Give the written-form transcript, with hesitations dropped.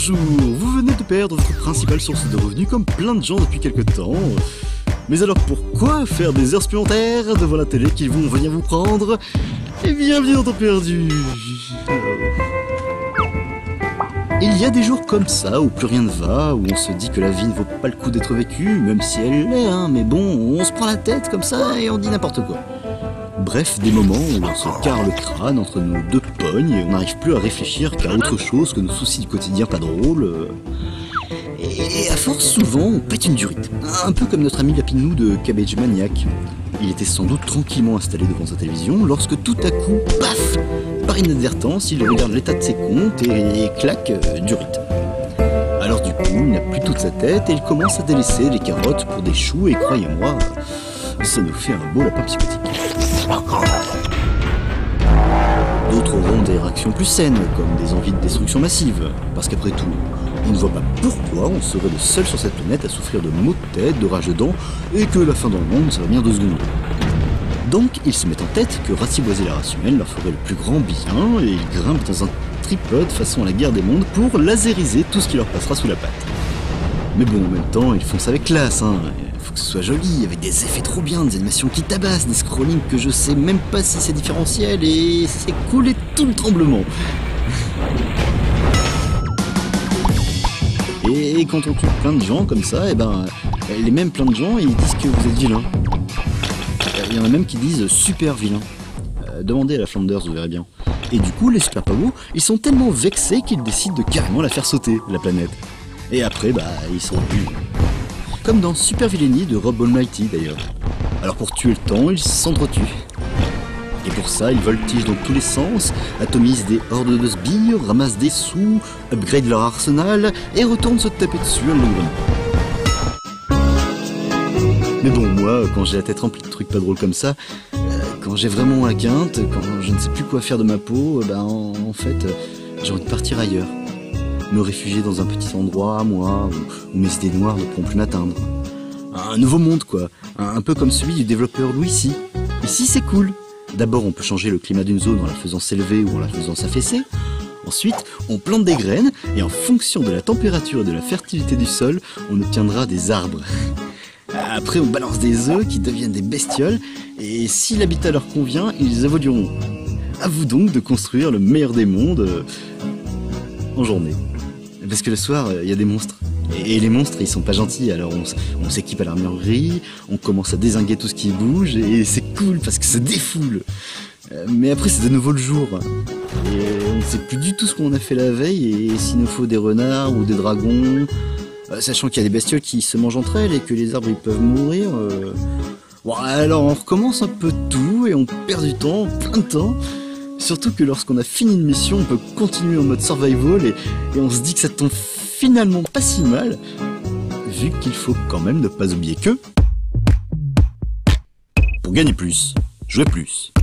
Bonjour, vous venez de perdre votre principale source de revenus comme plein de gens depuis quelque temps. Mais alors pourquoi faire des heures supplémentaires devant la télé qu'ils vont venir vous prendre? Et bienvenue dans Temps Perdu. Il y a des jours comme ça où plus rien ne va, où on se dit que la vie ne vaut pas le coup d'être vécue, même si elle l'est, hein, mais bon, on se prend la tête comme ça et on dit n'importe quoi. Bref, des moments où on se carre le crâne entre nos deux pognes et on n'arrive plus à réfléchir qu'à autre chose que nos soucis du quotidien pas drôles. Et à force, souvent, on pète une durite. Un peu comme notre ami Lapinou de Cabbage Maniac. Il était sans doute tranquillement installé devant sa télévision lorsque tout à coup, paf, par inadvertance, il regarde l'état de ses comptes et clac, durite. Alors du coup, il n'a plus toute sa tête et il commence à délaisser les carottes pour des choux et croyez-moi, ça nous fait un beau lapin psychotique. D'autres auront des réactions plus saines, comme des envies de destruction massive, parce qu'après tout, on ne voit pas pourquoi on serait le seul sur cette planète à souffrir de maux de tête, de rage de dents, et que la fin dans le monde, ça va bien 2 secondes. Donc, ils se mettent en tête que ratiboiser la race humaine leur ferait le plus grand bien, et ils grimpent dans un tripode façon à la guerre des mondes pour laseriser tout ce qui leur passera sous la patte. Mais bon, en même temps, ils font ça avec classe, hein. Faut que ce soit joli, avec des effets trop bien, des animations qui tabassent, des scrollings que je sais même pas si c'est différentiel, et c'est cool et tout le tremblement. Et quand on tue plein de gens comme ça, et ben, les mêmes plein de gens, ils disent que vous êtes vilain. Il y en a même qui disent super vilain. Demandez à la Flanders, vous verrez bien. Et du coup, les super pavos, ils sont tellement vexés qu'ils décident de carrément la faire sauter, la planète. Et après, bah, ils sont plus. Comme dans Super Villainy de Rob Almighty d'ailleurs. Alors pour tuer le temps, ils s'entretuent. Et pour ça, ils voltigent dans tous les sens, atomisent des hordes de sbires, ramassent des sous, upgrade leur arsenal et retournent se taper dessus à longuement. Mais bon, moi, quand j'ai la tête remplie de trucs pas drôles comme ça, quand j'ai vraiment la quinte, quand je ne sais plus quoi faire de ma peau, ben en fait, j'ai envie de partir ailleurs. Me réfugier dans un petit endroit, moi, où mes idées noires ne pourront plus m'atteindre. Un nouveau monde, quoi. Un peu comme celui du développeur Louis-C. Ici, c'est cool. D'abord, on peut changer le climat d'une zone en la faisant s'élever ou en la faisant s'affaisser. Ensuite, on plante des graines et en fonction de la température et de la fertilité du sol, on obtiendra des arbres. Après, on balance des œufs qui deviennent des bestioles et si l'habitat leur convient, ils évolueront. À vous donc de construire le meilleur des mondes en journée. Parce que le soir, il y a des monstres. Et les monstres, ils sont pas gentils, alors on s'équipe à l'armurerie, on commence à dézinguer tout ce qui bouge, et c'est cool parce que ça défoule. Mais après, c'est de nouveau le jour. Et on ne sait plus du tout ce qu'on a fait la veille, et s'il nous faut des renards ou des dragons, sachant qu'il y a des bestioles qui se mangent entre elles et que les arbres, ils peuvent mourir. Bon, alors on recommence un peu tout, et on perd du temps, plein de temps. Surtout que lorsqu'on a fini une mission, on peut continuer en mode survival et on se dit que ça tombe finalement pas si mal, vu qu'il faut quand même ne pas oublier que pour gagner plus, jouer plus.